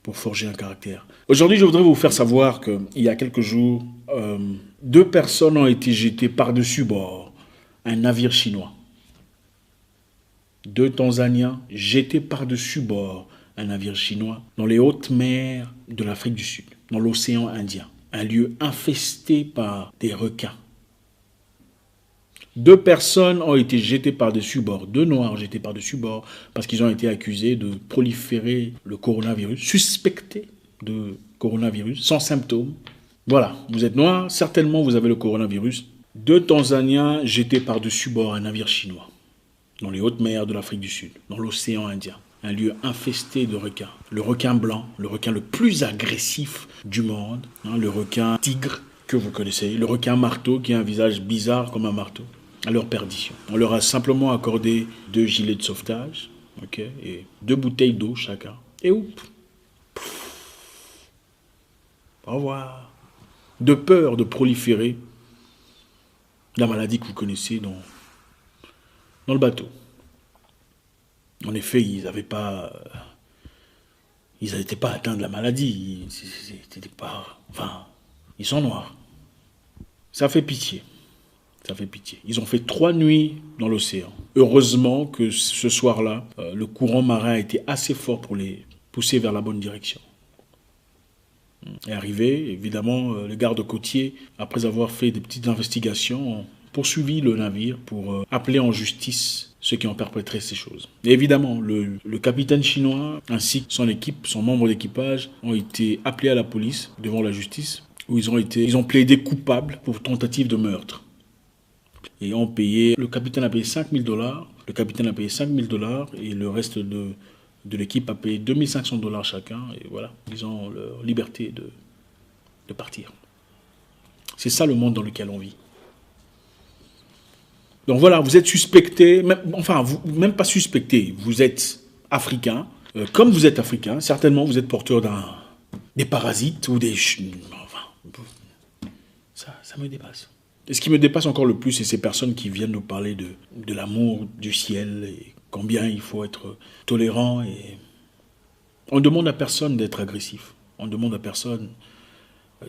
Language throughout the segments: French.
pour forger un caractère. Aujourd'hui, je voudrais vous faire savoir qu'il y a quelques jours, 2 personnes ont été jetées par-dessus bord un navire chinois. 2 Tanzaniens jetés par-dessus bord un navire chinois dans les hautes mers de l'Afrique du Sud, dans l'océan Indien, un lieu infesté par des requins. 2 personnes ont été jetées par-dessus bord, 2 Noirs jetés par-dessus bord, parce qu'ils ont été accusés de proliférer le coronavirus, suspectés de coronavirus, sans symptômes. Voilà, vous êtes Noir, certainement vous avez le coronavirus. 2 Tanzaniens jetés par-dessus bord un navire chinois, dans les hautes mers de l'Afrique du Sud, dans l'océan Indien. Un lieu infesté de requins. Le requin blanc, le requin le plus agressif du monde, le requin tigre que vous connaissez, le requin marteau qui a un visage bizarre comme un marteau, à leur perdition. On leur a simplement accordé 2 gilets de sauvetage, et 2 bouteilles d'eau chacun. Et oups, au revoir. De peur de proliférer la maladie que vous connaissez dans le bateau. En effet, ils n'étaient pas atteints de la maladie. Ils sont noirs. Ça fait pitié. Ça fait pitié. Ils ont fait 3 nuits dans l'océan. Heureusement que ce soir-là, le courant marin a été assez fort pour les pousser vers la bonne direction. Et arrivé, évidemment, les gardes-côtiers, après avoir fait des petites investigations, ont poursuivi le navire pour appeler en justice ceux qui ont perpétré ces choses. Et évidemment, le capitaine chinois ainsi que son équipe, son membre d'équipage, ont été appelés à la police devant la justice, où ils ont plaidé coupables pour tentative de meurtre. Et ont payé, le capitaine a payé $5 000, et le reste de l'équipe a payé $2500 chacun, et voilà, ils ont leur liberté de partir. C'est ça le monde dans lequel on vit. Donc voilà, vous êtes suspecté, même pas suspecté, vous êtes africain. Comme vous êtes africain, certainement vous êtes porteur des parasites ou des... Ça me dépasse. Et ce qui me dépasse encore le plus, c'est ces personnes qui viennent nous parler de l'amour du ciel et combien il faut être tolérant. Et on ne demande à personne d'être agressif. On ne demande à personne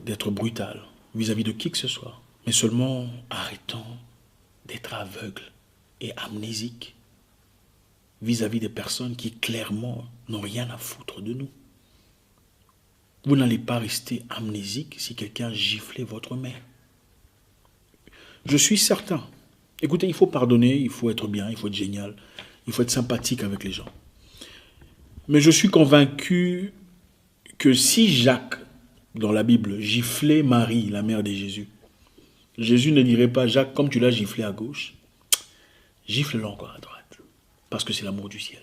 d'être brutal vis-à-vis de qui que ce soit. Mais seulement arrêtons d'être aveugle et amnésique vis-à-vis des personnes qui clairement n'ont rien à foutre de nous. Vous n'allez pas rester amnésique si quelqu'un giflait votre mère. Je suis certain. Écoutez, il faut pardonner, il faut être bien, il faut être génial, il faut être sympathique avec les gens. Mais je suis convaincu que si Jacques, dans la Bible, giflait Marie, la mère de Jésus, Jésus ne dirait pas, Jacques, comme tu l'as giflé à gauche, gifle-le encore à droite, parce que c'est l'amour du ciel.